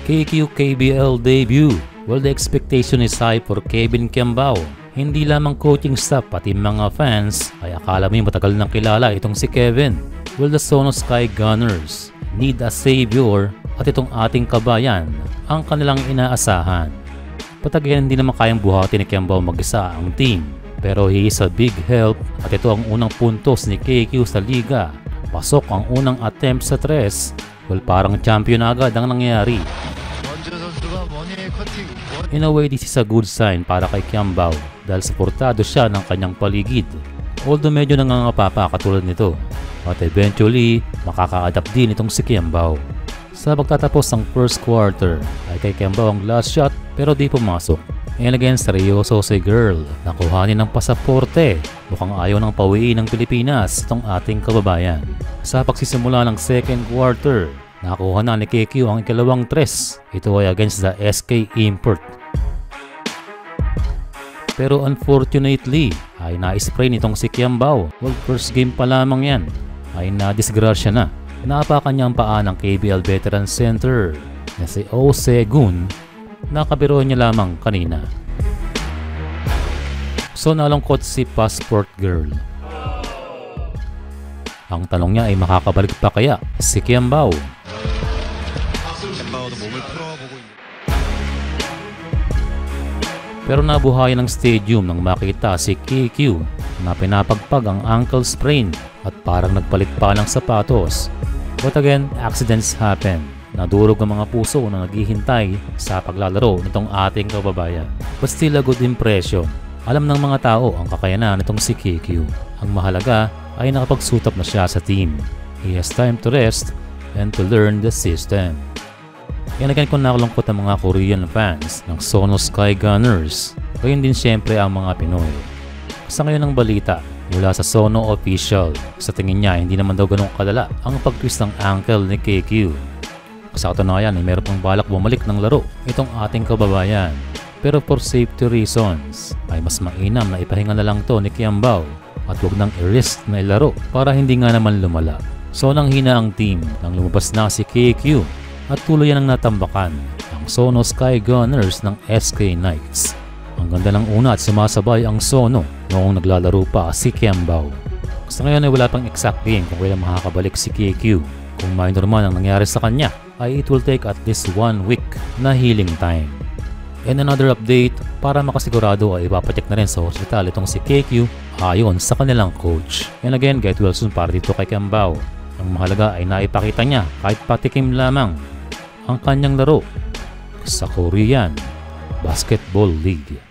KQ KBL debut. Well, the expectation is high for Kevin Kiambao. Hindi lamang coaching staff pati mga fans ay akala mo matagal nang kilala itong si Kevin. Well, the Sono Sky Gunners need a savior at itong ating kabayan ang kanilang inaasahan. Patagyan hindi naman kayang buhati ni Kiambao mag-isa ang team. Pero he is a big help at ito ang unang puntos ni KQ sa liga. Pasok ang unang attempt sa 3. Well, parang champion agad ang nangyari. In a way, this is a good sign para kay Kiambao dahil suportado siya ng kanyang paligid. Although medyo nangangapapa katulad nito. At eventually, makaka-adapt din itong si Kiambao. Sa pagtatapos ng first quarter ay kay Kiambao ang last shot pero di pumasok. And again, seryoso si girl. Nakuhanin ng pasaporte. Mukhang ayaw ng pawiin ng Pilipinas itong ating kababayan. Sa pagsisimula ng second quarter, nakuha na ni KQ ang ikalawang 3. Ito ay against the SK Import. Pero unfortunately, ay na-spray nitong si Kiambao. Well, first game pa lamang yan. Ay na-disgrasya na. Naapakan niya ang paa ng KBL Veteran Center na si O Segun. Nakabiro niya lamang kanina. So nalungkot si Passport Girl. Ang tanong niya ay makakabalik pa kaya si Kiambao? Pero nabuhayan ng stadium nang makita si KQ na pinapagpag ang ankle sprain at parang nagpalit pa ng sapatos. But again, accidents happen. Nadurog ang mga puso na naghihintay sa paglalaro nitong ating kababayan. But still a good impression. Alam ng mga tao ang kakayanan nitong si KQ. Ang mahalaga ay nakapagsuot na siya sa team. He has time to rest and to learn the system. Yan again kung nakalungkot ang mga Korean fans ng Sono Sky Gunners. Gayon din siyempre ang mga Pinoy. Sa ngayon ng balita mula sa Sono official, sa tingin niya hindi naman daw ganun kalala ang pag-twist ng ankle ni KQ. Sa katunayan ay meron pang balak bumalik ng laro itong ating kababayan. Pero for safety reasons ay mas mainam na ipahinga na lang to ni Kiambao at huwag nang i-risk na ilaro para hindi nga naman lumala. So nang hina ang team nang lumabas na si KQ at tuluyan ang natambakan ang Sono Sky Gunners ng SK Knights. Ang ganda ng una at sumasabay ang Sono noong naglalaro pa si Kiambao. Sa ngayon ay wala pang exact game kung kailan makakabalik si KQ. Kung minor man ang nangyari sa kanya ay it will take at least 1 week na healing time. And another update, para makasigurado ay ipapacheck na rin sa hospital itong si KQ ayon sa kanilang coach. And again, get well soon para dito kay Kiambao. Ang mahalaga ay naipakita niya kahit patikim lamang ang kanyang laro sa Korean Basketball League.